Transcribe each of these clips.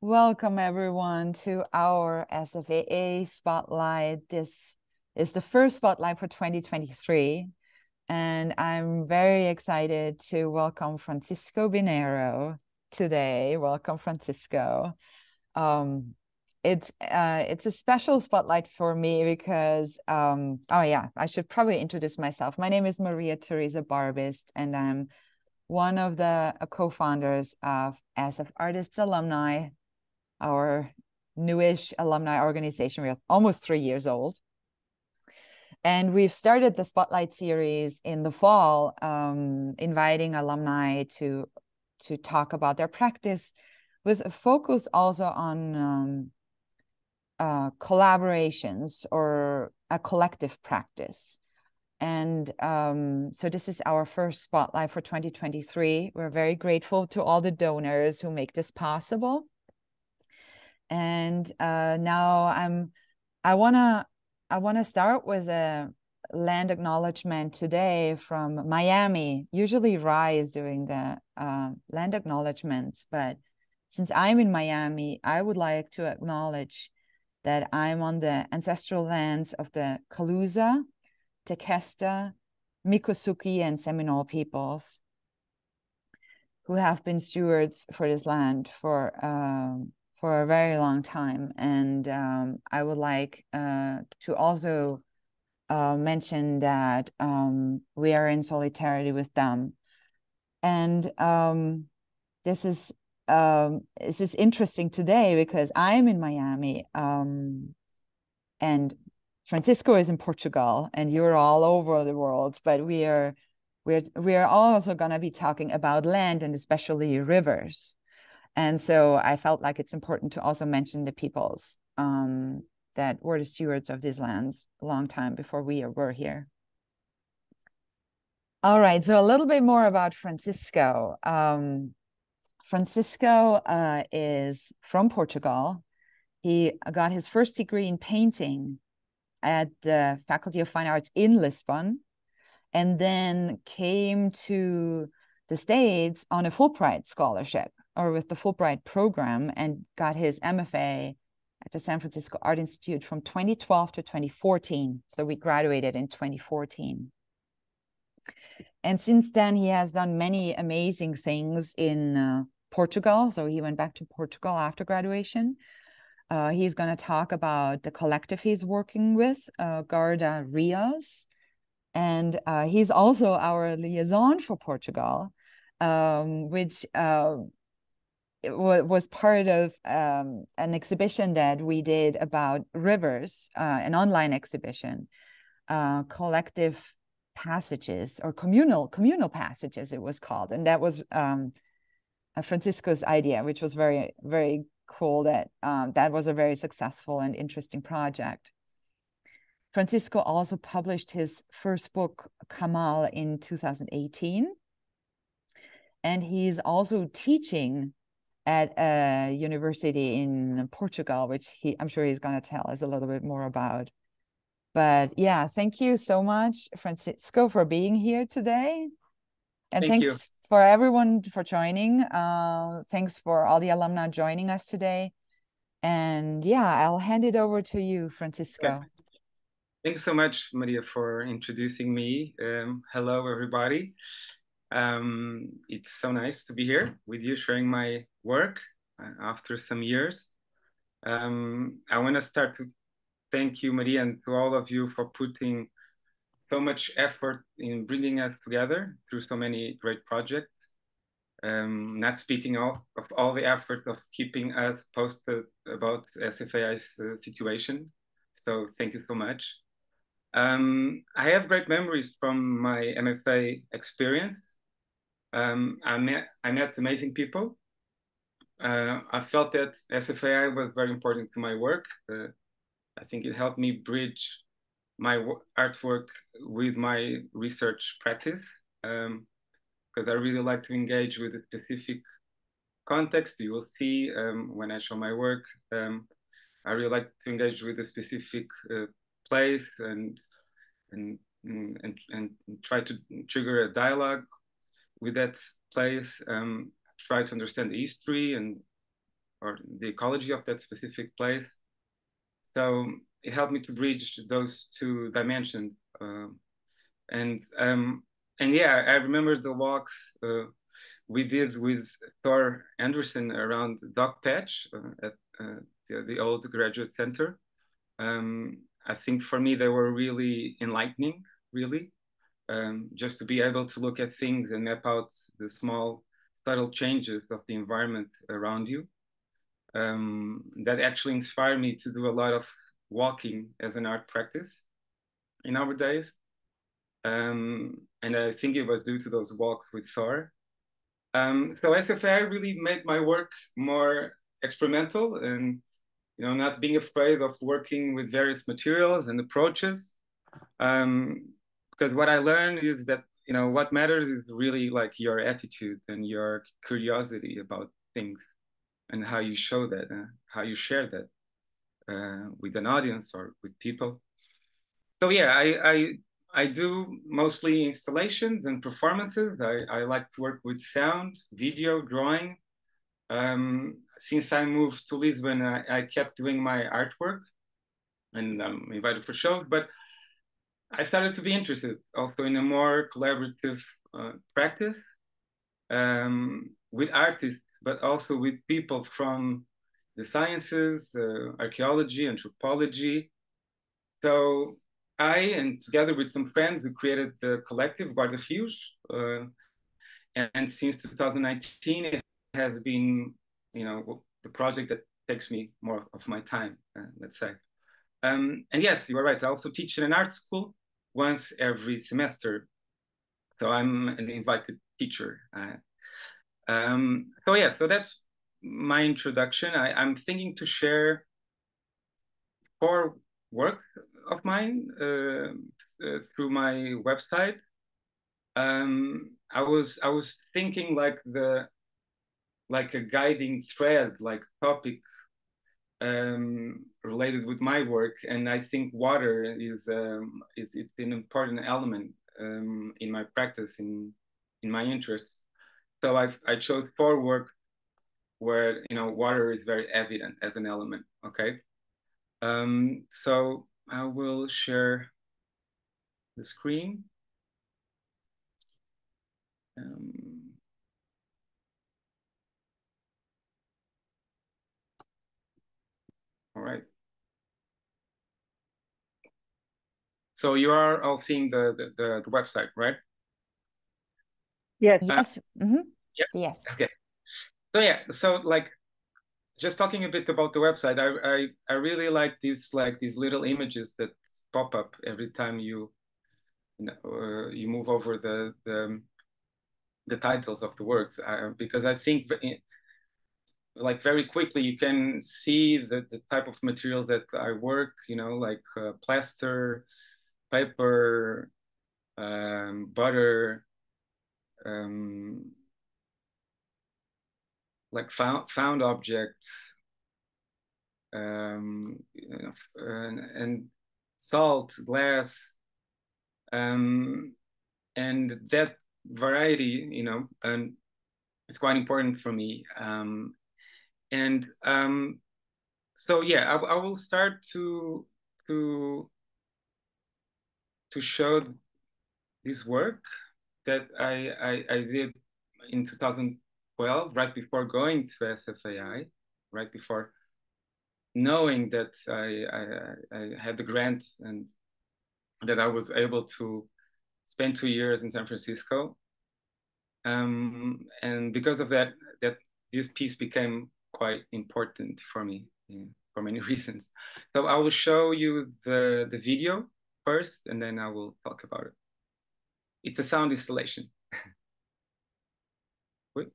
Welcome everyone to our SFAA Spotlight. This is the first Spotlight for 2023, and I'm very excited to welcome Francisco Pinheiro today. Welcome, Francisco. It's a special Spotlight for me because, oh yeah, I should probably introduce myself. My name is Maria Teresa Barbist, and I'm one of the co-founders of SF Artists Alumni, our newish alumni organization. We're almost 3 years old. And we've started the Spotlight series in the fall, inviting alumni to talk about their practice with a focus also on collaborations or a collective practice. And so this is our first Spotlight for 2023. We're very grateful to all the donors who make this possible. And now I wanna start with a land acknowledgement today from Miami. Usually Rai is doing the land acknowledgements, but since I'm in Miami, I would like to acknowledge that I'm on the ancestral lands of the Calusa, Tequesta, Miccosukee, and Seminole peoples, who have been stewards for this land for a very long time. And I would like to also mention that we are in solidarity with them. And this is interesting today because I'm in Miami and Francisco is in Portugal, and you're all over the world, but we are also going to be talking about land and especially rivers. And so I felt like it's important to also mention the peoples that were the stewards of these lands a long time before we were here. All right, so a little bit more about Francisco. Francisco is from Portugal. He got his first degree in painting at the Faculty of Fine Arts in Lisbon, and then came to the States on a Fulbright scholarship, or with the Fulbright program, and got his MFA at the San Francisco Art Institute from 2012 to 2014. So we graduated in 2014. And since then, he has done many amazing things in Portugal. So he went back to Portugal after graduation. He's going to talk about the collective he's working with, Garda Rios. And he's also our liaison for Portugal, which was part of an exhibition that we did about rivers, an online exhibition, collective passages or communal passages, it was called. And that was Francisco's idea, which was very, very cool. That was a very successful and interesting project. Francisco also published his first book, Kamal, in 2018. And he's also teaching at a university in Portugal, which I'm sure he's going to tell us a little bit more about. But yeah, thank you so much, Francisco, for being here today. And thanks for everyone for joining. Thanks for all the alumni joining us today. And yeah, I'll hand it over to you, Francisco. Yeah. Thank you so much, Maria, for introducing me. Hello, everybody. It's so nice to be here with you, sharing my work after some years. I want to start to thank you, Maria, and to all of you for putting so much effort in bringing us together through so many great projects. Not speaking of all the effort of keeping us posted about SFAI's situation. So thank you so much. I have great memories from my MFA experience. I met amazing people. I felt that SFAI was very important to my work. I think it helped me bridge my artwork with my research practice, because I really like to engage with a specific context. You will see when I show my work. I really like to engage with a specific place and try to trigger a dialogue with that place. Try to understand the history and or the ecology of that specific place. So it helped me to bridge those two dimensions. And yeah, I remember the walks we did with Thor Anderson around Dog Patch at the old graduate center. I think for me they were really enlightening, really, just to be able to look at things and map out the small, subtle changes of the environment around you. That actually inspired me to do a lot of walking as an art practice in our days. And I think it was due to those walks with Thor. So SFAA really made my work more experimental and, not being afraid of working with various materials and approaches. Because what I learned is that, what matters is really like your attitude and your curiosity about things and how you show that, how you share that with an audience or with people. So yeah, I do mostly installations and performances. I like to work with sound, video, drawing. Since I moved to Lisbon, I kept doing my artwork and I'm invited for shows, but I started to be interested also in a more collaborative practice with artists, but also with people from the sciences, archaeology, anthropology. So and together with some friends, we created the collective Guarda Fios. And since 2019, it has been, the project that takes me more of my time, let's say. And yes, you are right. I also teach in an art school once every semester. So I'm an invited teacher. So yeah, so that's my introduction. I'm thinking to share 4 works of mine through my website. I was thinking like a guiding thread, like topic related with my work, and I think water is it's an important element in my practice, in my interests. So I chose 4 work where water is very evident as an element. Okay, so I will share the screen. All right. So you are all seeing the website, right? Yes. Yes. Yeah. Yes. Okay. So yeah. So like, just talking a bit about the website, I really like these little images that pop up every time you move over the titles of the works, because I think like very quickly you can see the type of materials that I work, like plaster, paper, butter, like found objects, and salt, glass, and that variety, and it's quite important for me. And so yeah, I will start to show this work that I did in 2012, right before going to SFAI, right before knowing that I had the grant and that I was able to spend 2 years in San Francisco. And because of that, this piece became quite important for me, for many reasons. So I will show you the video first, and then I will talk about it. It's a sound installation. Wait.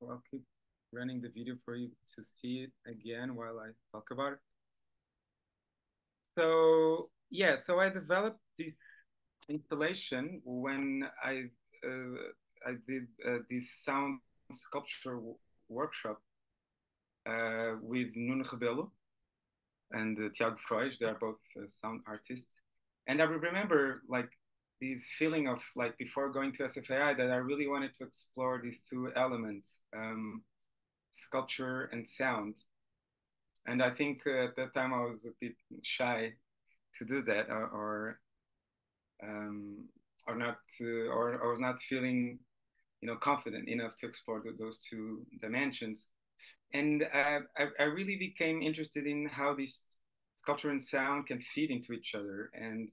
So I'll keep running the video for you to see it again while I talk about it. So yeah, so I developed this installation when I did this sound sculpture workshop with Nuno Faria and Tiago Freud. They are both sound artists, and I remember like this feeling of like before going to SFAA that I really wanted to explore these two elements, sculpture and sound. And I think at that time I was a bit shy to do that, or not, or I was not feeling, confident enough to explore those two dimensions. And I really became interested in how these sculpture and sound can feed into each other, and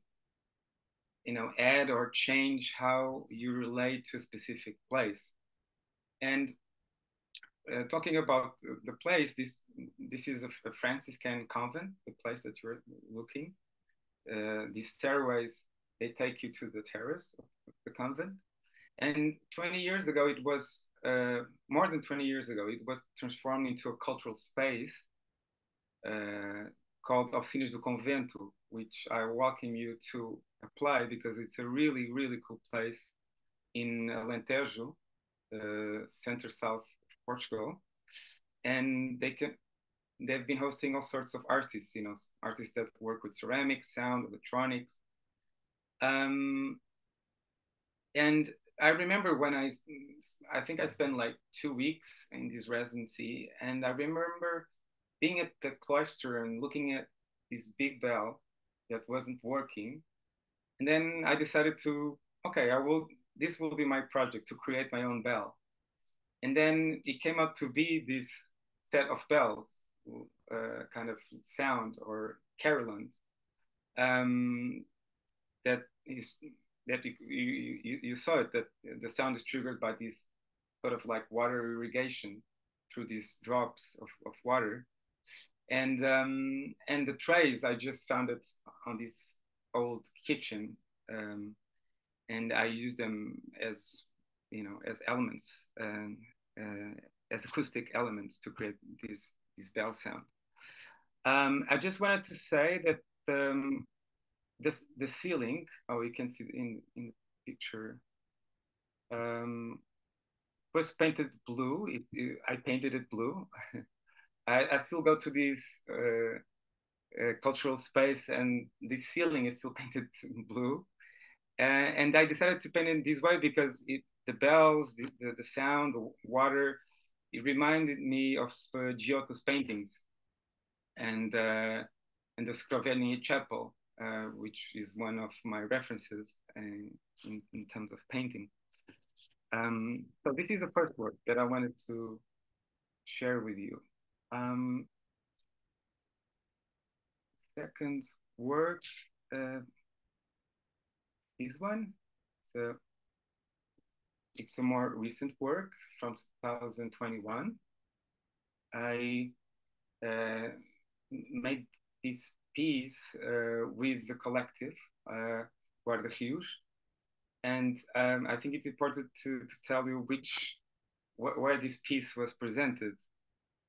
add or change how you relate to a specific place. And talking about the place, this is a Franciscan convent, the place that you're looking. These stairways, they take you to the terrace of the convent. And 20 years ago, it was, more than 20 years ago, it was transformed into a cultural space called Oficinas do Convento, which I welcome you to apply because it's a really, really cool place in Alentejo, center-south of Portugal. And they've been hosting all sorts of artists, artists that work with ceramics, sound, electronics. And I remember when I think I spent like 2 weeks in this residency, and I remember being at the cloister and looking at this big bell that wasn't working. And then I decided to, okay, this will be my project, to create my own bell. And then it came out to be this set of bells, kind of sound or carillons, that you saw it, that the sound is triggered by this sort of like water irrigation through these drops of water. And the trays, I just found it on this old kitchen, and I use them as as elements, as acoustic elements to create this bell sound. I just wanted to say that the ceiling, you can see in the picture, was painted blue. I painted it blue. I still go to this cultural space, and the ceiling is still painted blue. And I decided to paint it this way because the bells, the sound, the water, it reminded me of Giotto's paintings and the Scrovegni Chapel, which is one of my references in terms of painting. So this is the first work that I wanted to share with you. Second work, this one. So it's a more recent work from 2021. I made this piece with the collective Guarda Rios, and I think it's important to tell you where this piece was presented.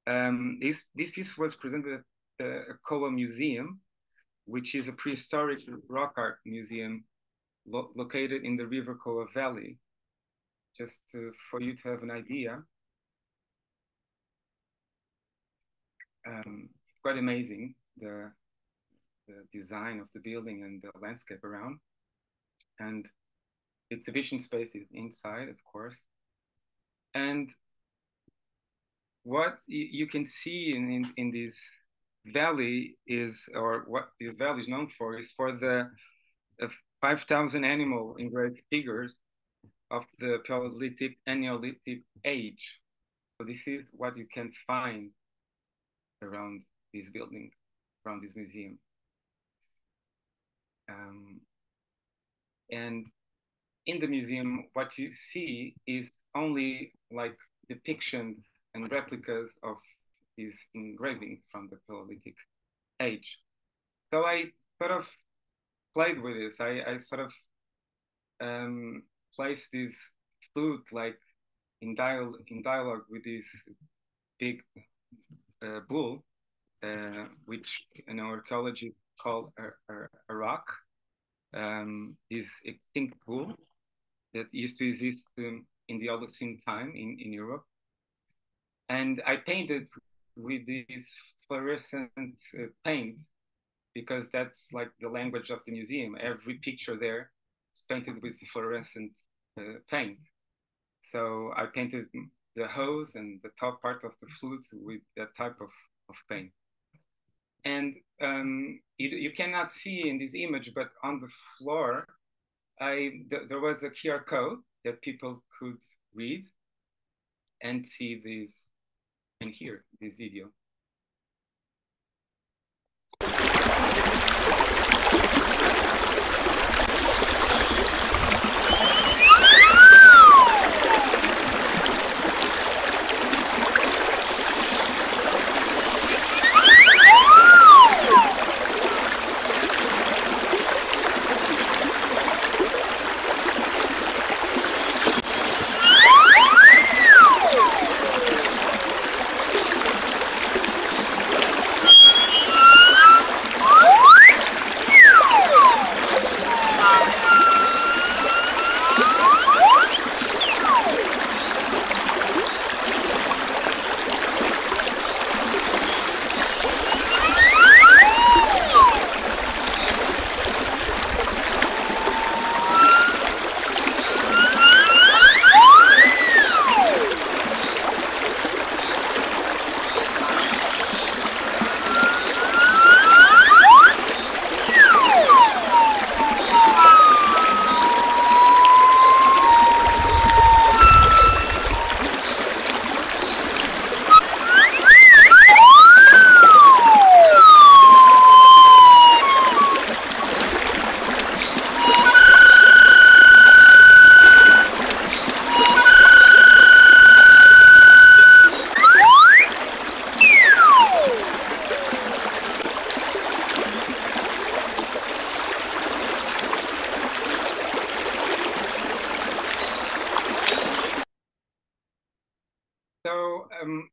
This piece was presented at the Coa Museum, which is a prehistoric rock art museum located in the River Coa Valley. Just for you to have an idea. Quite amazing, the design of the building and the landscape around. And exhibition space is inside, of course. And what you can see in this valley is, or what this valley is known for, is for the 5,000 animal engraved figures of the Paleolithic and Neolithic age. So this is what you can find around this building, around this museum. And in the museum, what you see is only like depictions and replicas of these engravings from the Paleolithic age. So I sort of played with this. I sort of placed this flute like in dialogue with this big bull, which archaeologists call a rock, is extinct bull that used to exist in the Holocene time in Europe. And I painted with this fluorescent paint, because that's like the language of the museum. Every picture there is painted with fluorescent paint. So I painted the hose and the top part of the flute with that type of paint. And you cannot see in this image, but on the floor, there was a QR code that people could read and see this and hear this video.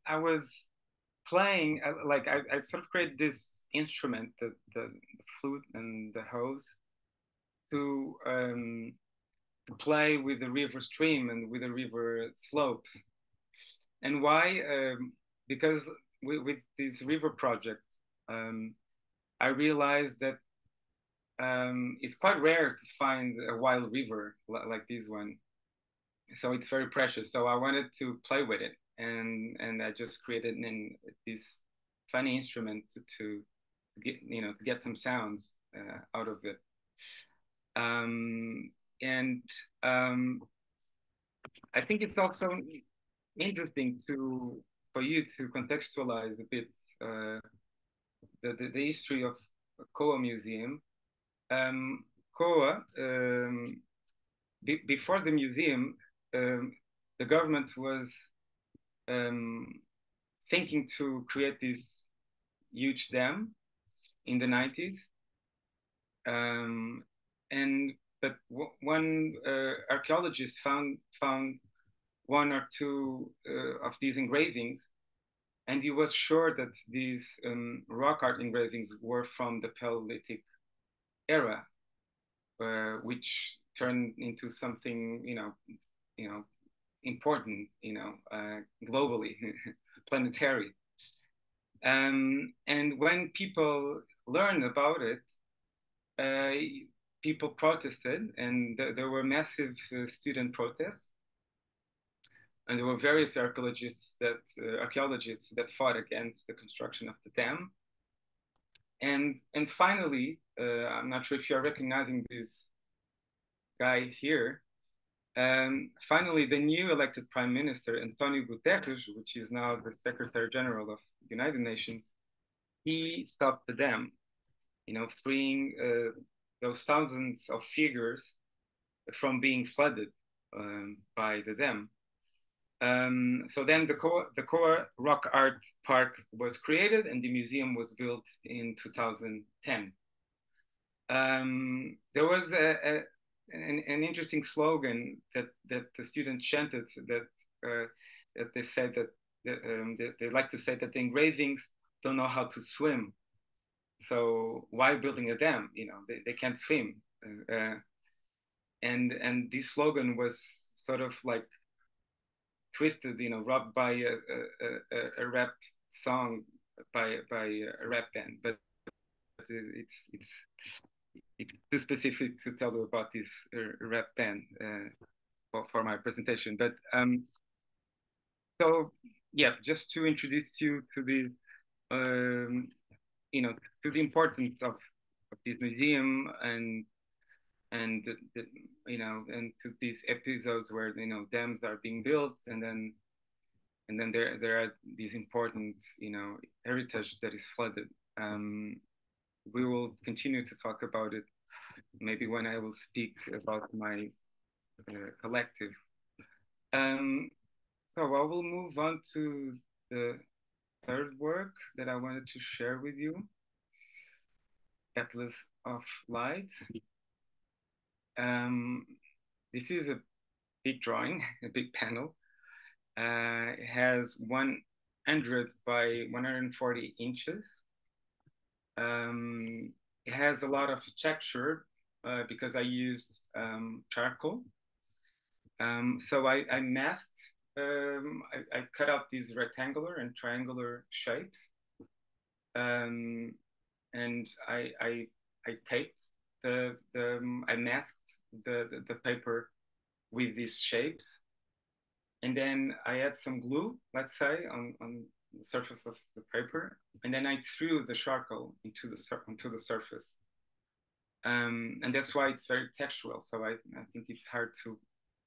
I was playing, I sort of created this instrument, the flute and the hose, to play with the river stream and with the river slopes. And why? Because with this river project, I realized that it's quite rare to find a wild river like this one. So it's very precious. So I wanted to play with it. And I just created this funny instrument to get some sounds out of it. I think it's also interesting for you to contextualize a bit the history of COA Museum. COA, before the museum, the government was thinking to create this huge dam in the 90s. But one archaeologist found one or two of these engravings, and he was sure that these rock art engravings were from the Paleolithic era, which turned into something, important, globally, planetary. And when people learned about it, people protested, and there were massive student protests. And there were various archaeologists that fought against the construction of the dam. And finally, I'm not sure if you're recognizing this guy here. Finally, the new elected Prime Minister, Antonio Guterres, which is now the Secretary General of the United Nations, he stopped the dam, freeing those thousands of figures from being flooded by the dam. So then the COA Rock Art Park was created, and the museum was built in 2010. There was an interesting slogan that the students chanted, that that they said that they like to say that the engravings don't know how to swim. So why building a dam? You know, they can't swim. And this slogan was sort of like twisted, you know, robbed by a rap song by a rap band, but it's too specific to tell you about this rap band for my presentation. But so yeah, just to introduce you to this, you know, to the importance of this museum and you know, and to these episodes where, you know, dams are being built, and then there are these important, you know, heritage that is flooded. We will continue to talk about it maybe when I will speak about my collective. So I will move on to the third work that I wanted to share with you, Atlas of Light. This is a big drawing, a big panel. It has 100 by 140 inches. It has a lot of texture because I used charcoal. So I masked, I cut out these rectangular and triangular shapes. And I taped I masked the paper with these shapes. And then I had some glue, let's say, on the surface of the paper. And then I threw the charcoal onto the surface. And that's why it's very textural. So I think it's hard to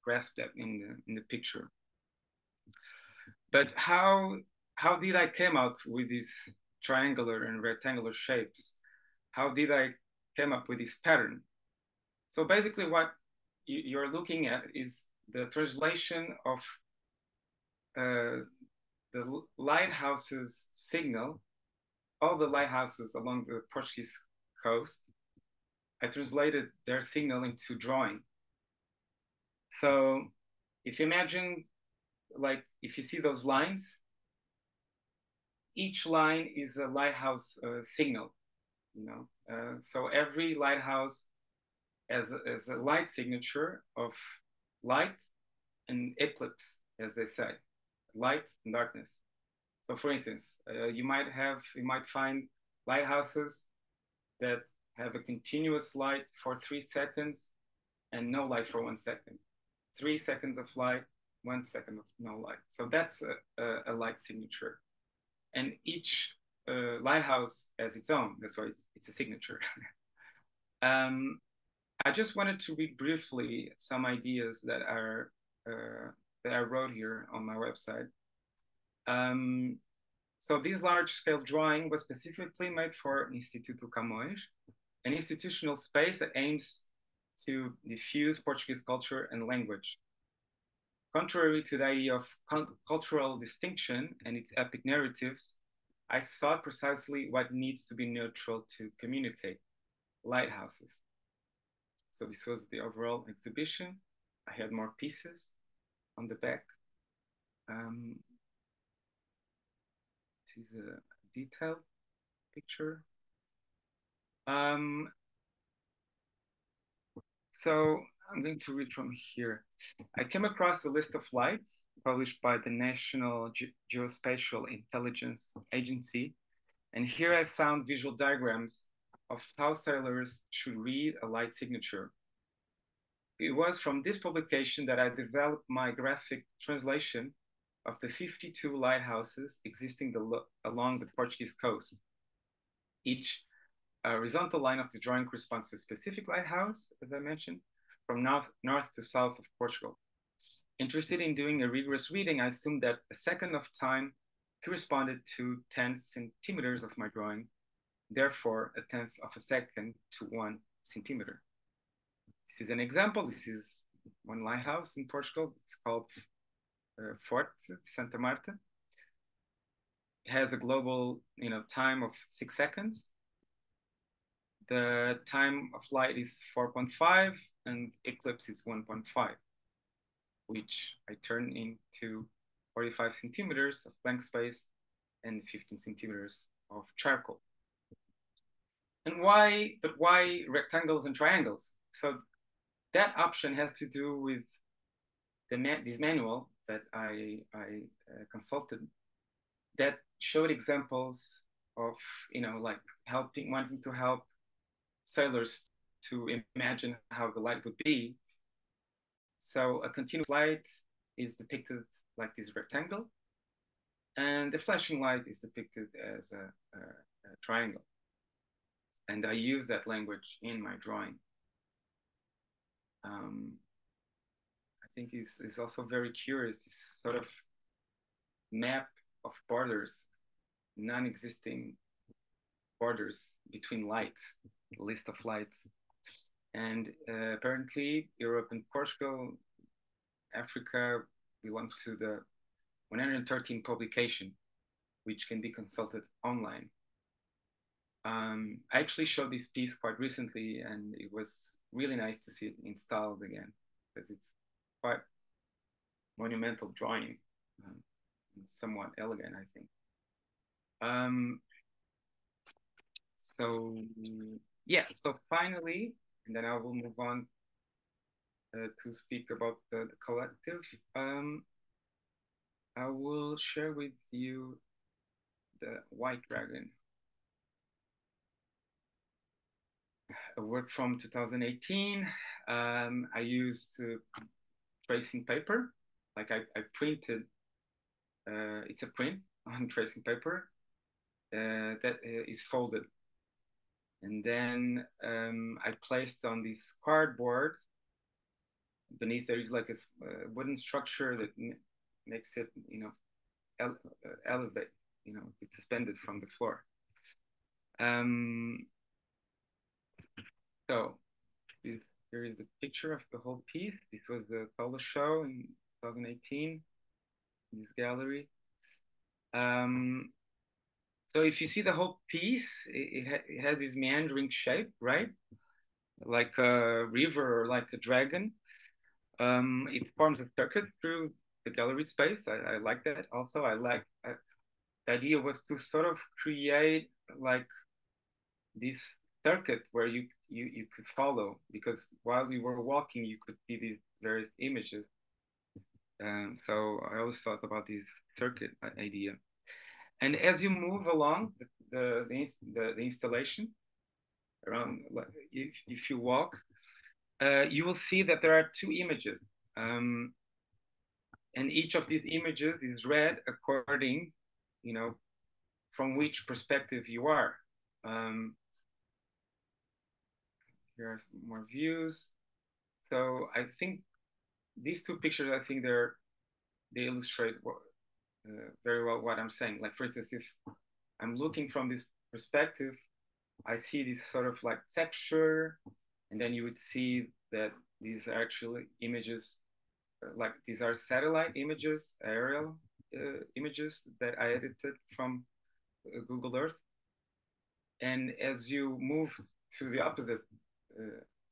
grasp that in the picture. But how did I come out with these triangular and rectangular shapes? How did I come up with this pattern? So basically what you're looking at is the translation of the lighthouses signal, all the lighthouses along the Portuguese coast. I translated their signal into drawing. So if you imagine, like, if you see those lines, each line is a lighthouse signal, you know. So every lighthouse has a light signature of light and eclipse, as they say, light and darkness. So for instance, you might find lighthouses that have a continuous light for 3 seconds and no light for 1 second. 3 seconds of light, 1 second of no light. So that's a light signature. And each lighthouse has its own. That's why it's a signature. I just wanted to read briefly some ideas that I wrote here on my website. So this large-scale drawing was specifically made for Instituto Camões, an institutional space that aims to diffuse Portuguese culture and language. Contrary to the idea of cultural distinction and its epic narratives, I sought precisely what needs to be neutral to communicate: lighthouses. So this was the overall exhibition. I had more pieces on the back. This is a detailed picture. So I'm going to read from here. I came across the list of lights published by the National Geospatial Intelligence Agency, and here I found visual diagrams of how sailors should read a light signature. It was from this publication that I developed my graphic translation of the 52 lighthouses existing along the Portuguese coast. Each horizontal line of the drawing corresponds to a specific lighthouse, as I mentioned, from north to south of Portugal. Interested in doing a rigorous reading, I assumed that a second of time corresponded to 10 centimeters of my drawing, therefore a tenth of a second to 1 centimeter. This is an example. This is one lighthouse in Portugal. It's called Forte Santa Marta. It has a global, time of 6 seconds. The time of light is 4.5 and eclipse is 1.5. which I turn into 45 centimeters of blank space and 15 centimeters of charcoal. And why rectangles and triangles? So that option has to do with this manual that I consulted that showed examples of, like wanting to help sailors to imagine how the light would be. So a continuous light is depicted like this rectangle, and the flashing light is depicted as a triangle. And I use that language in my drawing. I think it's also very curious, this sort of map of borders, non-existing borders between lights, list of lights. And apparently Europe and Portugal, Africa belong to the 113 publication, which can be consulted online. I actually showed this piece quite recently, and it was really nice to see it installed again, because it's quite monumental drawing, and somewhat elegant, I think. So yeah, so finally, and then I will move on to speak about the collective. I will share with you the White Dragon, a work from 2018. I used tracing paper, like I printed, it's a print on tracing paper that is folded. And then I placed on this cardboard, beneath there is like a wooden structure that makes it, elevate, it's suspended from the floor. So here is a picture of the whole piece. This was the solo show in 2018 in this gallery. So if you see the whole piece, it has this meandering shape, right? Like a river or like a dragon. It forms a circuit through the gallery space. I like that. Also, the idea was to sort of create like this circuit where you could follow, because while you were walking, you could see these various images. So I always thought about this circuit idea. And as you move along the installation around, if you walk, you will see that there are two images. And each of these images is read according, from which perspective you are. Here are some more views. So I think these two pictures, I think they illustrate very well what I'm saying. Like, for instance, if I'm looking from this perspective, I see this sort of like texture, and then you would see that these are actually images, like these are satellite images, aerial images that I edited from Google Earth. And as you move to the opposite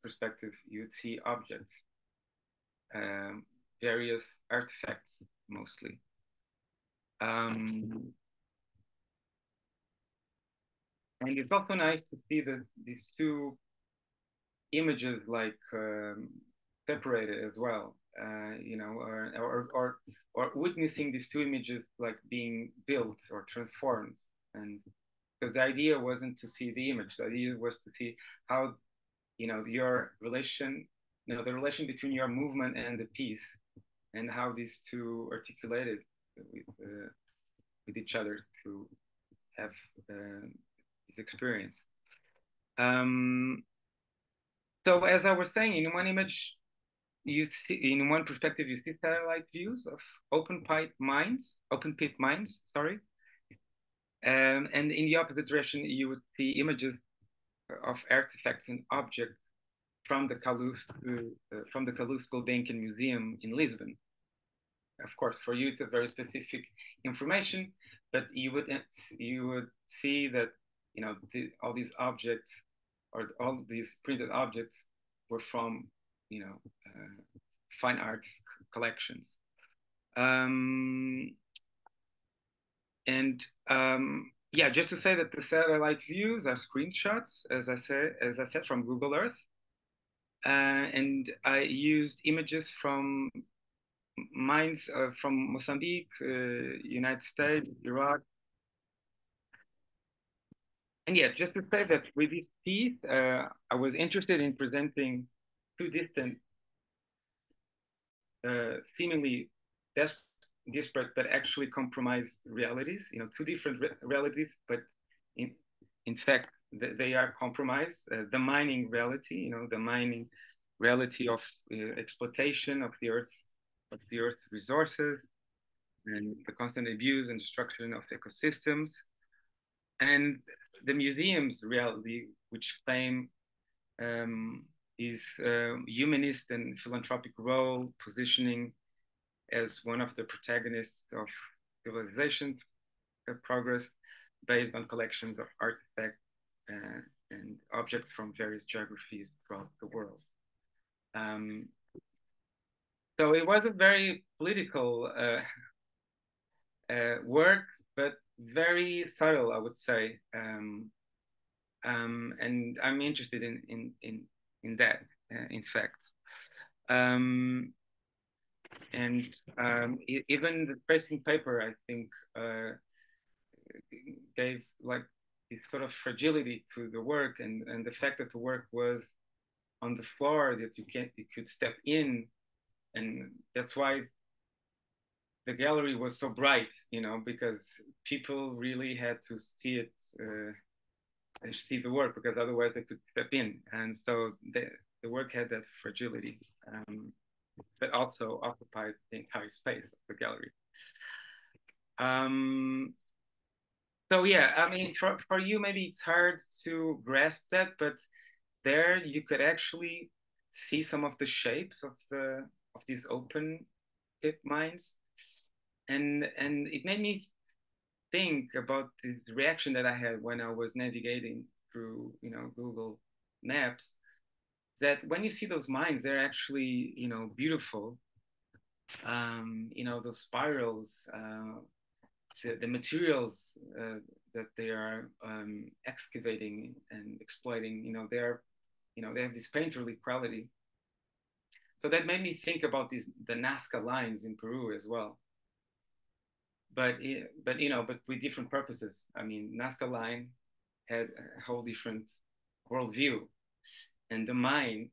perspective, you'd see objects, various artifacts mostly. And it's also nice to see that these two images like separated as well, or witnessing these two images like being built or transformed. And because the idea wasn't to see the image, the idea was to see how, your relation, the relation between your movement and the piece, and how these two articulated with each other to have this experience. So as I was saying, in one image, you see, in one perspective, you see satellite views of open pit mines, sorry. And in the opposite direction, you would see images of artifacts and objects from the Calouste Gulbenkian Museum in Lisbon. Of course, for you, it's a very specific information, but you would see that, all these objects, or all these printed objects, were from, fine arts collections. Yeah, just to say that the satellite views are screenshots, as I said, from Google Earth. And I used images from mines from Mozambique, United States, Iraq. And yeah, just to say that with this piece, I was interested in presenting two distant, seemingly disparate, but actually compromised realities. You know, two different realities, but in fact, they are compromised. The mining reality, you know, the mining reality of exploitation of the earth's resources, and the constant abuse and destruction of ecosystems, and the museum's reality, which claim is humanist and philanthropic role, positioning as one of the protagonists of civilization progress based on collections of artifacts and objects from various geographies throughout the world. So it was a very political work, but very subtle, I would say. And I'm interested in that, in fact. Even the tracing paper, I think, gave like this sort of fragility to the work, and the fact that the work was on the floor, that you could step in, and that's why the gallery was so bright, you know, because people really had to see it, see the work, because otherwise they could step in, and so the work had that fragility, but also occupied the entire space of the gallery. So yeah, I mean, for you, maybe it's hard to grasp that, but there you could actually see some of the shapes of these open pit mines, and it made me think about the reaction that I had when I was navigating through, you know, Google Maps, that when you see those mines, they're actually, you know, beautiful. You know, those spirals, the materials that they are excavating and exploiting, you know, they have this painterly quality. So that made me think about the Nazca lines in Peru as well. But with different purposes. I mean, Nazca line had a whole different worldview, and the mine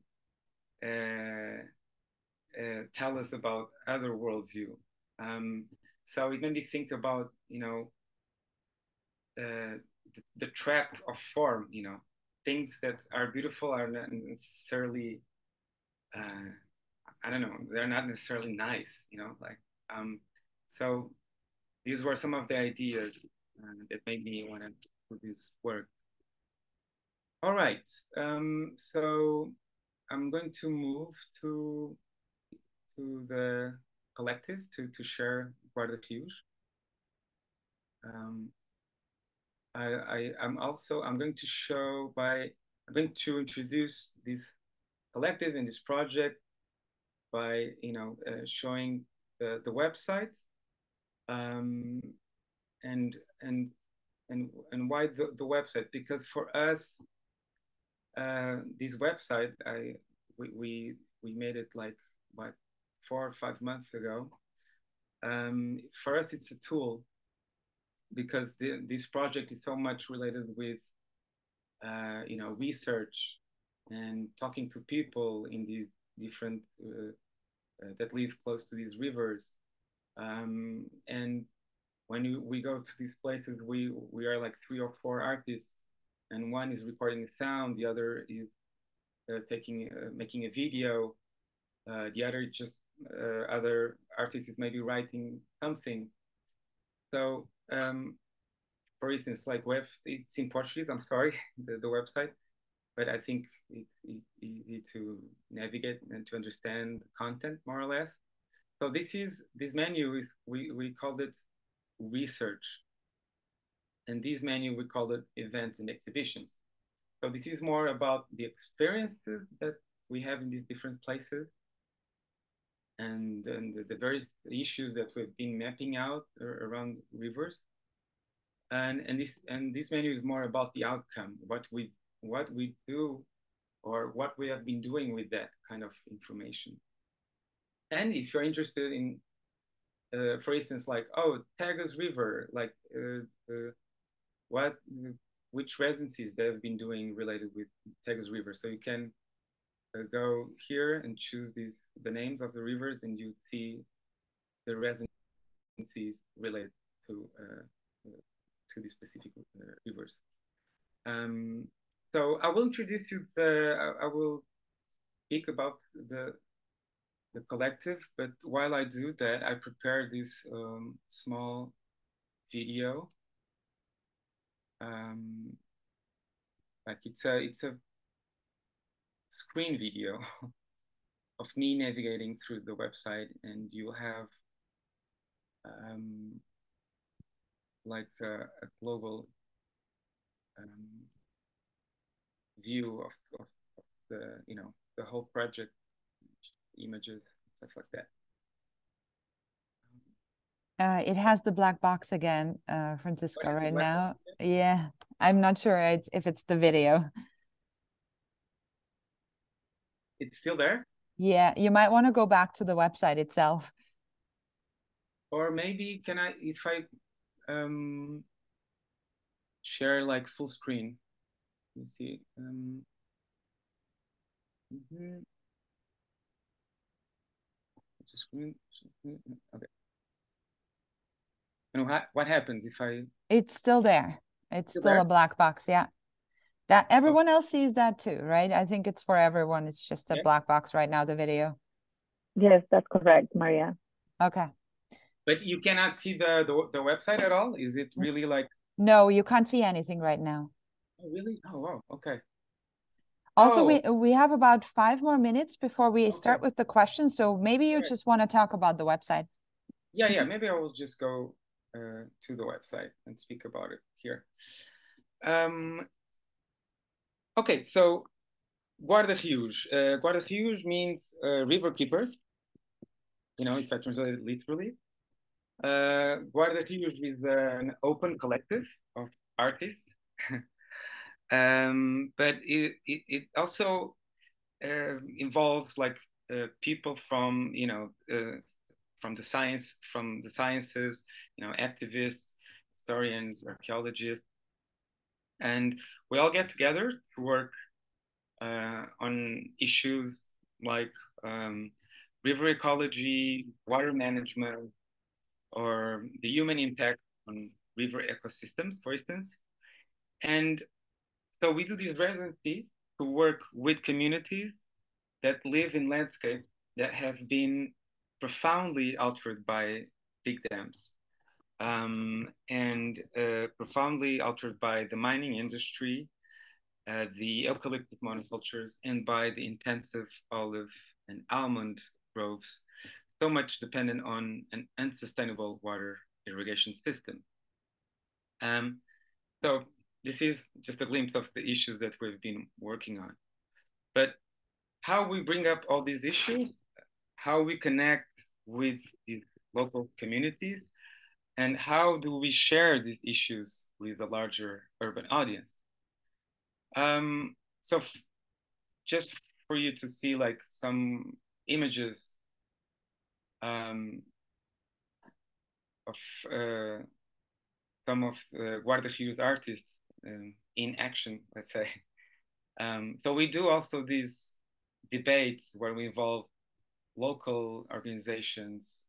tell us about other worldview. So it made me think about, you know, the trap of form. You know, things that are beautiful are not necessarily, I don't know, they're not necessarily nice. You know, like so. These were some of the ideas that made me want to do this work. All right, so I'm going to move to the collective to share Guarda Rios. I'm going to introduce this collective and this project by, you know, showing the website, and why the website, because for us, this website, we made it like what, 4 or 5 months ago. For us, it's a tool, because this project is so much related with you know, research and talking to people in these different that live close to these rivers, and when we go to these places, we are like 3 or 4 artists, and one is recording the sound, the other is making a video, the other just other artist is maybe writing something. So for instance, like it's in Portuguese, I'm sorry, the website, but I think it's easy to navigate and to understand the content more or less. So this menu, we called it research, and this menu we called it events and exhibitions. So this is more about the experiences that we have in these different places, and the various issues that we've been mapping out around rivers. And this menu is more about the outcome, what we do, or what we have been doing with that kind of information. And if you're interested in, for instance, like, oh, Tagus River, like which residencies they have been doing related with Tagus River. So you can go here and choose the names of the rivers, and you see the residencies related to these specific rivers. So I will introduce you I will speak about the collective, but while I do that, I prepared this small video. Like it's a screen video of me navigating through the website, and you'll have like a global view of the the whole project, images, stuff like that. It has the black box again, Francisco, right now. Yeah, I'm not sure if it's the video. It's still there? Yeah, you might want to go back to the website itself. Or maybe if I share like full screen. Let me see. Screen. Okay. And what happens if I? It's still there. It's still a black box. Yeah. That everyone else sees that too, right? I think it's for everyone. It's just a black box right now, the video. Yes, that's correct, Maria. Okay. But you cannot see the website at all? Is it really like? No, you can't see anything right now. Oh, really? Oh, wow. Okay. Also, we have about 5 more minutes before we start with the questions. So maybe you just want to talk about the website. Yeah. Maybe I will just go to the website and speak about it here. Okay, so guarda-rios. Guarda-rios means river keeper. If I translate it literally. Guarda-rios is an open collective of artists. But it also involves like people from from the sciences, activists, historians, archaeologists, and we all get together to work on issues like river ecology, water management, or the human impact on river ecosystems, for instance. And so we do these residencies to work with communities that live in landscapes that have been profoundly altered by big dams, and profoundly altered by the mining industry, the eucalyptus monocultures, and by the intensive olive and almond groves, so much dependent on an unsustainable water irrigation system. So this is just a glimpse of the issues that we've been working on. But how we bring up all these issues, how we connect with these local communities, and how do we share these issues with a larger urban audience? So just for you to see like some images of some of Guarda-Rios artists in action, let's say. So we do also these debates where we involve local organizations,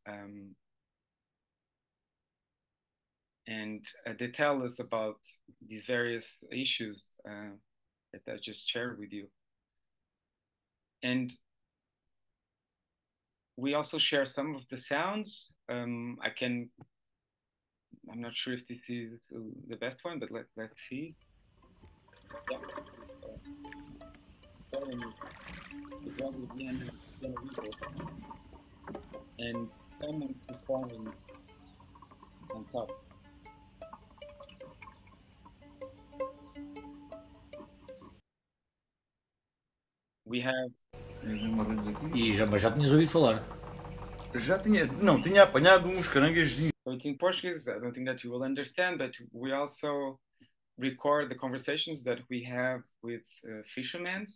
and they tell us about these various issues that I just shared with you. And we also share some of the sounds. I'm not sure if this is the best one, but let's see. Yeah. And someone performing on top. We have. Mas já tinhas ouvido falar? Não, tinha apanhado uns caranguejinhos. So it's in Portuguese. I don't think that you will understand, but we also record the conversations that we have with fishermen.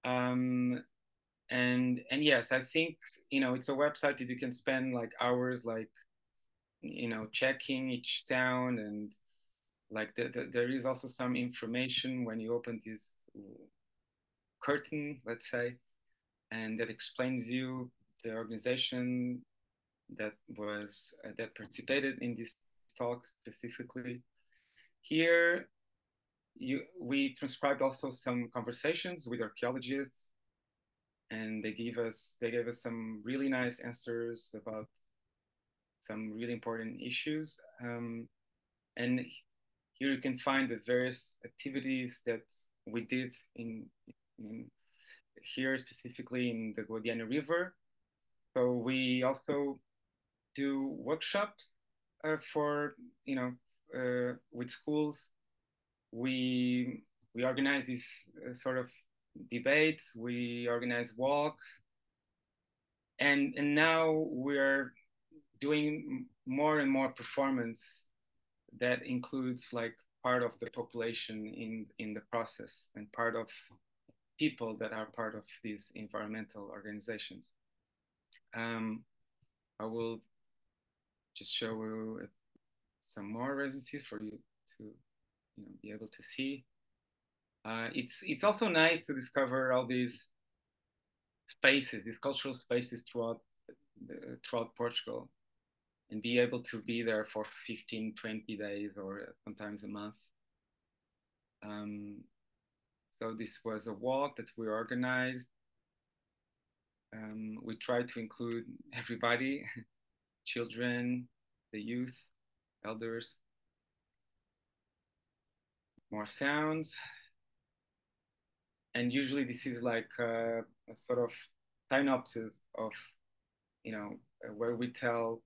And yes, I think, you know, it's a website that you can spend like hours, like, you know, checking each sound, and like there is also some information when you open this curtain, let's say, and that explains you the organization that was that participated in this talk specifically. Here, we transcribed also some conversations with archaeologists, and they gave us some really nice answers about some really important issues. And here you can find the various activities that we did in here, specifically in the Guadiana River. So we also do workshops for, you know, with schools. We organize these sort of debates. We organize walks, and now we're doing more and more performance that includes like part of the population in the process, and part of people that are part of these environmental organizations. I will just show you some more residencies for you to, you know, be able to see. It's also nice to discover all these spaces, these cultural spaces throughout Portugal, and be able to be there for 15, 20 days or sometimes a month. So this was a walk that we organized. We tried to include everybody, children, the youth, elders. More sounds. And usually this is like a sort of synopsis of, you know, where we tell,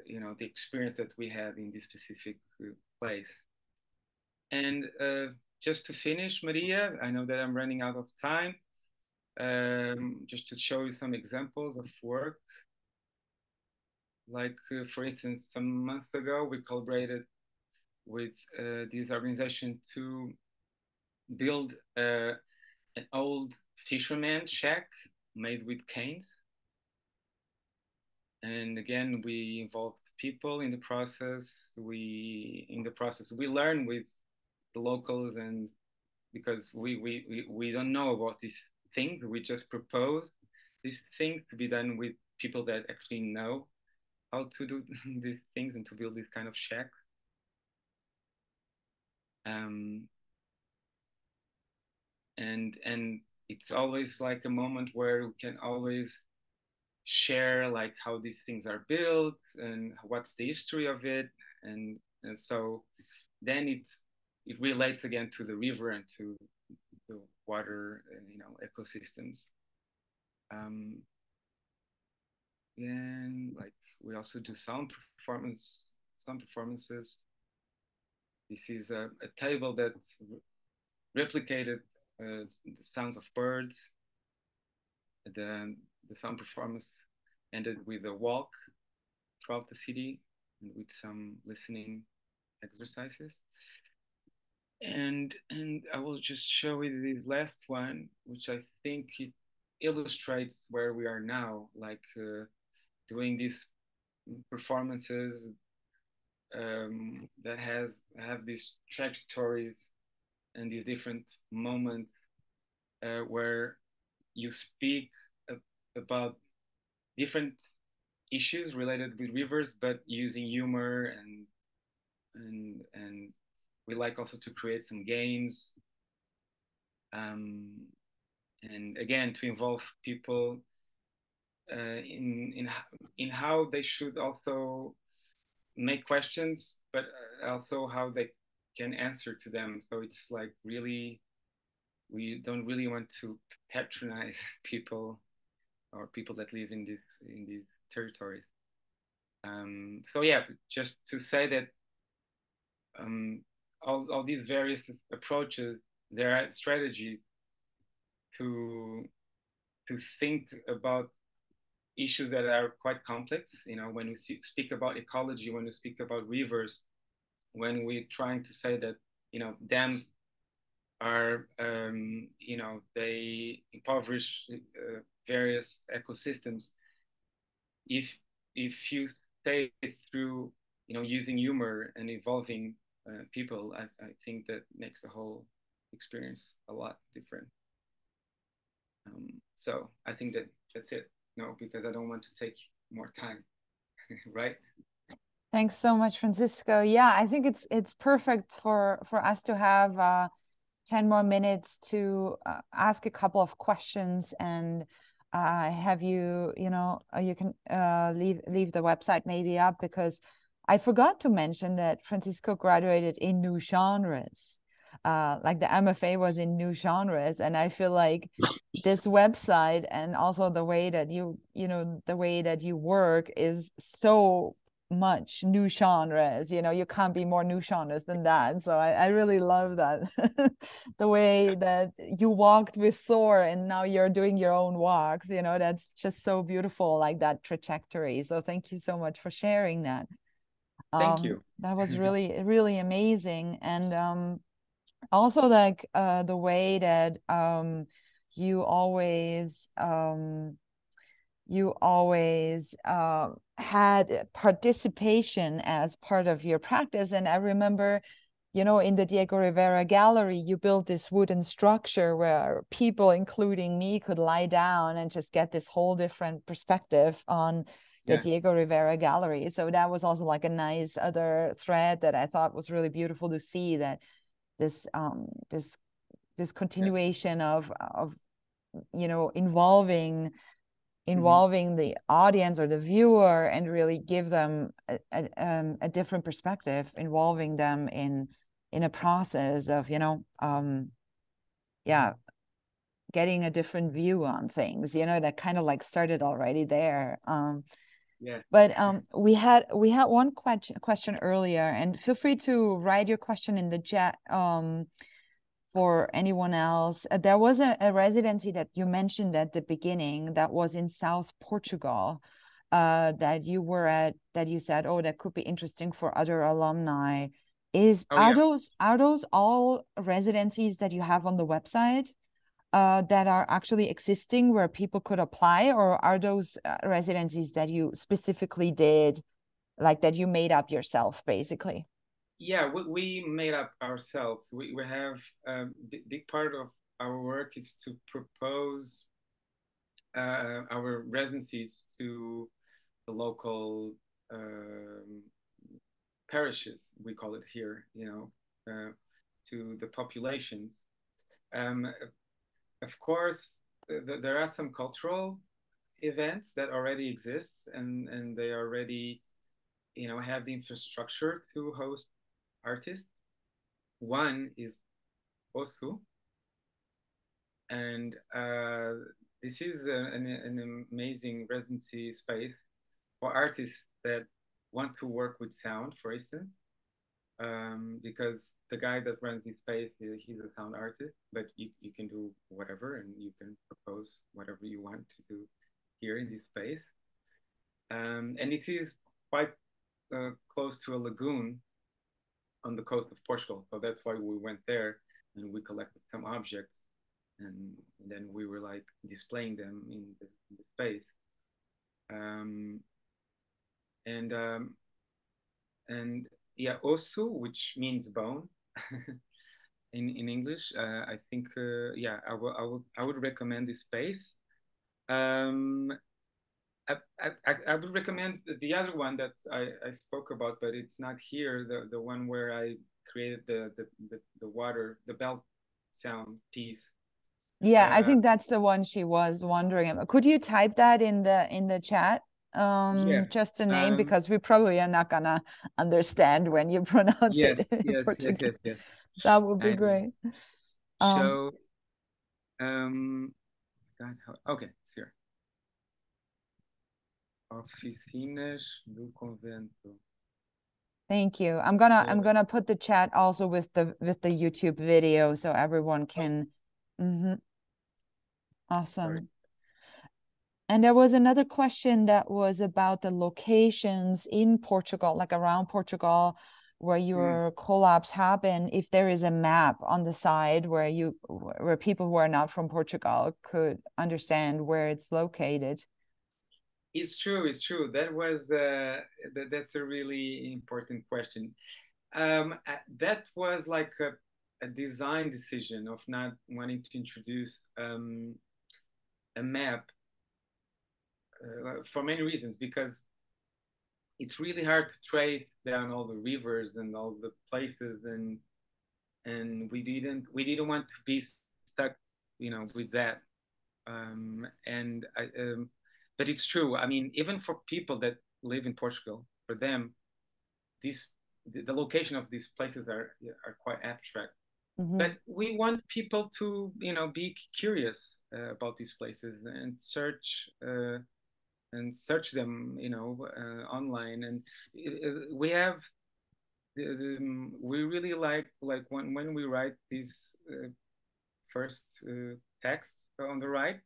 you know, the experience that we had in this specific place. And just to finish, Maria, I know that I'm running out of time. Just to show you some examples of work. Like, for instance, some months ago, we collaborated with this organization to build an old fisherman shack made with canes. And again, we involved people in the process. We learn with the locals, and because we don't know about this thing, we just propose this thing to be done with people that actually know how to do these things and to build this kind of shack. And it's always like a moment where we can always share like how these things are built and what's the history of it, and so then it relates again to the river and to the water, you know, ecosystems. And like we also do sound performances. This is a table that replicated the sounds of birds. The sound performance ended with a walk throughout the city and with some listening exercises. And I will just show you this last one, which I think it illustrates where we are now, like doing these performances that have these trajectories and these different moments where you speak about different issues related with rivers, but using humor, and we like also to create some games, and again to involve people in how they should also make questions, but also how they can answer to them. So it's like really, we don't really want to patronize people or people that live in these territories. So yeah, just to say that all these various approaches, there are strategies to think about issues that are quite complex. You know, when we speak about ecology, when we speak about rivers, when we're trying to say that, you know, dams are, you know, they impoverish various ecosystems. If you say it through, you know, using humor and involving people, I think that makes the whole experience a lot different. So I think that's it. No, because I don't want to take more time, right? Thanks so much, Francisco. Yeah, I think it's perfect for us to have 10 more minutes to ask a couple of questions and have you, you know, you can leave the website maybe up, because I forgot to mention that Francisco graduated in new genres. Like the MFA was in new genres, and I feel like this website and also the way that you know, the way that you work is so much new genres. You know, you can't be more new genres than that. So I really love that. The way that you walked with Thor and now you're doing your own walks, you know, that's just so beautiful, like that trajectory. So thank you so much for sharing that. Thank you. That was really, really amazing. And also like the way that you always had participation as part of your practice. And I remember, you know, in the Diego Rivera Gallery, you built this wooden structure where people, including me, could lie down and just get this whole different perspective on the Diego Rivera Gallery. So that was also like a nice other thread that I thought was really beautiful to see, that this continuation of you know, involving the audience or the viewer, and really give them a different perspective, involving them in a process of, you know, getting a different view on things, you know, that kind of like started already there. But we had one question earlier, and feel free to write your question in the chat for anyone else. There was a residency that you mentioned at the beginning that was in South Portugal, that you were at, that you said, oh, that could be interesting for other alumni. Are those all residencies that you have on the website that are actually existing where people could apply, or are those residencies that you specifically did, like that you made up yourself, basically? Yeah, we made up ourselves. We have big part of our work is to propose our residencies to the local parishes, we call it here, you know, to the populations. Of course, there are some cultural events that already exist, and they already, you know, have the infrastructure to host artists. One is Osu, and this is an amazing residency space for artists that want to work with sound, for instance. Because the guy that runs this space, he's a sound artist, but you can do whatever, and you can propose whatever you want to do here in this space. And it is quite close to a lagoon on the coast of Portugal. So that's why we went there, and we collected some objects, and then we were like displaying them in the space. And yeah, osu, which means bone in English. I think yeah, I would recommend this space. I would recommend the other one that I spoke about, but it's not here. The one where I created the water, the belt sound piece. Yeah, I think that's the one she was wondering about. Could you type that in the chat? Just a name, because we probably are not gonna understand when you pronounce it in Portuguese. Yes. That would be great. So, God, okay, it's here. Oficinas do Convento. Thank you. I'm gonna put the chat also with the YouTube video so everyone can. Awesome. And there was another question that was about the locations in Portugal, like around Portugal, where your collabs happen. If there is a map on the side where people who are not from Portugal could understand where it's located. It's true. That was that's a really important question. That was like a design decision of not wanting to introduce a map for many reasons, because it's really hard to trace down all the rivers and all the places, and we didn't want to be stuck, with that. But it's true. I mean, even for people that live in Portugal, for them, the location of these places are quite abstract. But we want people to, be curious about these places and search them, online. And we have, we really like when we write these first text on the right,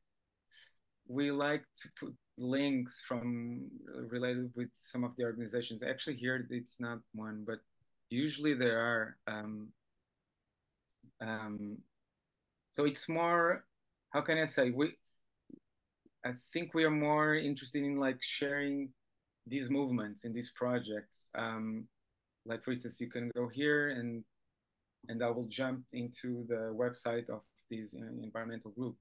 we like to put links from related with some of the organizations. Actually, here it's not one, but usually there are. So it's more, how can I say, I think we are more interested in like sharing these movements and these projects. Like for instance, you can go here and I will jump into the website of this environmental group.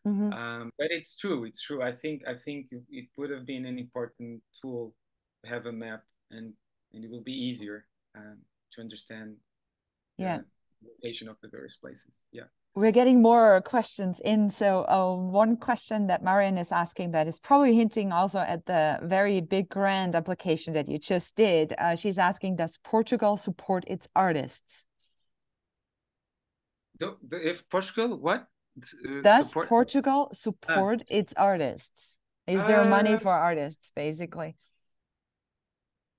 But it's true. I think it would have been an important tool to have a map, and it will be easier to understand the location of the various places. Yeah. We're getting more questions in. So one question that Marian is asking that is probably hinting also at the very big grand application that you just did. She's asking, does Portugal support its artists? If Portugal, what? Does Portugal support its artists? Is there money for artists, basically?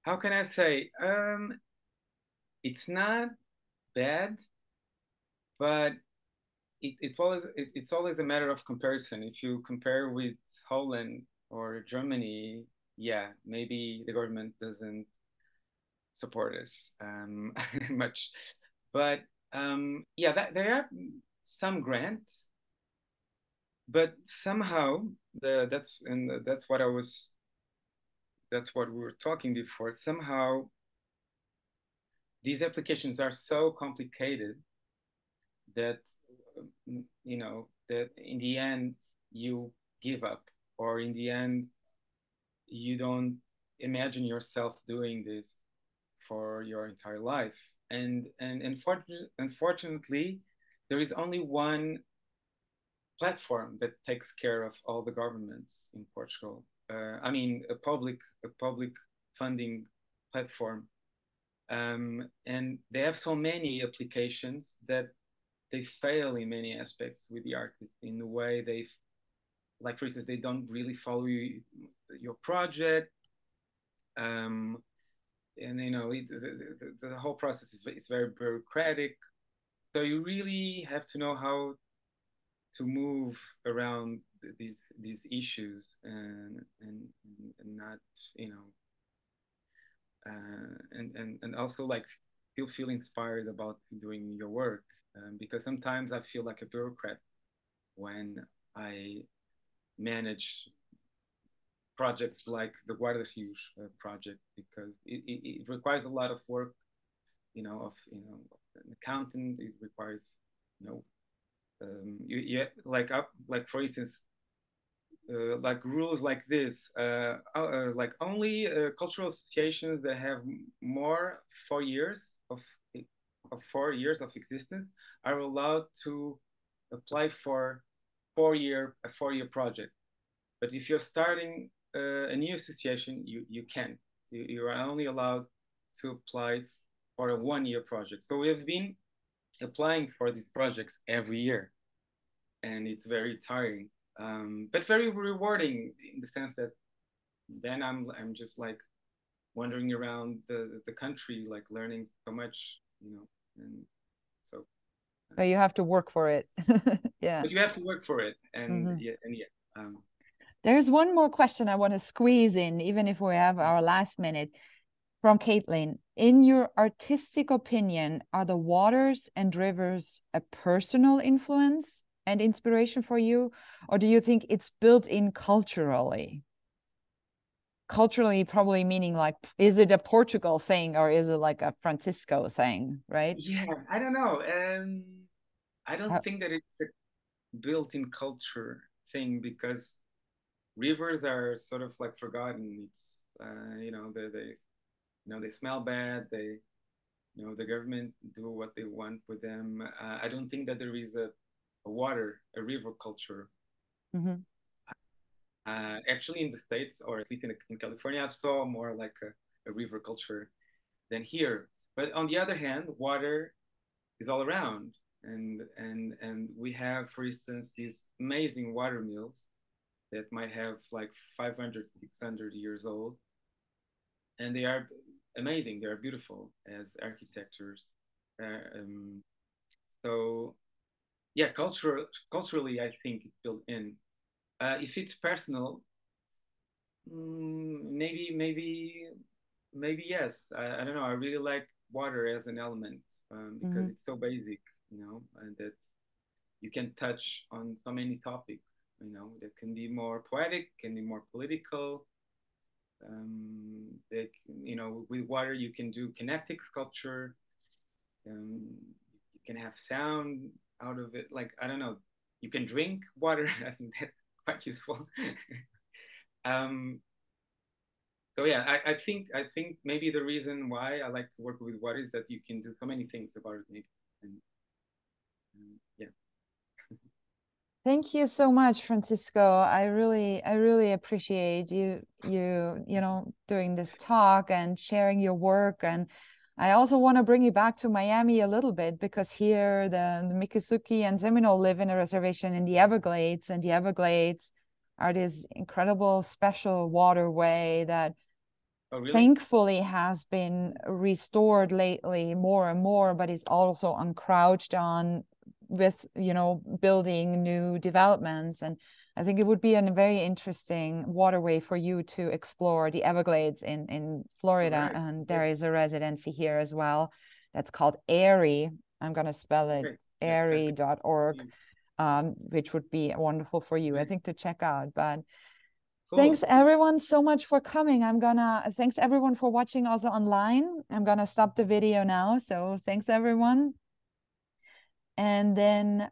How can I say? It's not bad, but it's always a matter of comparison. If you compare with Holland or Germany, yeah, maybe the government doesn't support us much. But yeah, there are some grants, but somehow that's what we were talking before. Somehow these applications are so complicated that that in the end you give up, or in the end you don't imagine yourself doing this for your entire life. And unfortunately, there is only one platform that takes care of all the governments in Portugal. I mean, a public funding platform, and they have so many applications that they fail in many aspects with the artists, in the way like for instance, they don't really follow your project, and the whole process is very bureaucratic. So you really have to know how to move around these issues, and not, and also like feel inspired about doing your work, because sometimes I feel like a bureaucrat when I manage projects like the Guarda Rios project, because it requires a lot of work, of an accountant. It requires, like for instance, like rules like this, like only cultural associations that have more 4 years of 4 years of existence are allowed to apply for a 4-year project. But if you're starting a new association, you can't. You are only allowed to apply for a 1-year project. So we have been applying for these projects every year, and it's very tiring, but very rewarding, in the sense that then I'm just like wandering around the country, like learning so much, and so. But you have to work for it. Yeah. But you have to work for it, and There's one more question I want to squeeze in, even if we have our last minute, from Caitlin. In your artistic opinion, are the waters and rivers a personal influence and inspiration for you, or do you think it's built in culturally? Culturally, probably meaning like, is it a Portugal thing or is it like a Francisco thing, right? Yeah, I don't know. I don't think that it's a built-in culture thing, because rivers are sort of like forgotten. It's you know, they smell bad. They, you know, the government do what they want with them. I don't think that there is a river culture. Mm-hmm. Actually, in the States, or at least in California, I saw more like a river culture than here. But on the other hand, water is all around, and we have, for instance, these amazing water mills that might have like 500, 600 years old, and they are amazing. They are beautiful as architectures. So yeah, culturally, I think it's built in. If it's personal, maybe yes. I don't know. I really like water as an element, because it's so basic, you know, and that you can touch on so many topics, you know, that can be more poetic, can be more political. That, you know, with water you can do kinetic sculpture. You can have sound out of it. Like, I don't know, you can drink water. I think that's quite useful. So yeah, I think maybe the reason why I like to work with water is that you can do so many things about it. Maybe. And yeah. Thank you so much, Francisco. I really appreciate you know, doing this talk and sharing your work. And I also want to bring you back to Miami a little bit, because here the Miccosukee and Seminole live in a reservation in the Everglades, and the Everglades are this incredible special waterway that thankfully has been restored lately more and more, but is also encroached on with, you know, building new developments. And I think it would be a very interesting waterway for you to explore, the Everglades in Florida. Right. And there is a residency here as well that's called AIRI. I'm going to spell it AIRI.org, which would be wonderful for you, I think, to check out. But cool. Thanks everyone so much for coming. Thanks everyone for watching also online. I'm gonna stop the video now. So thanks everyone. And then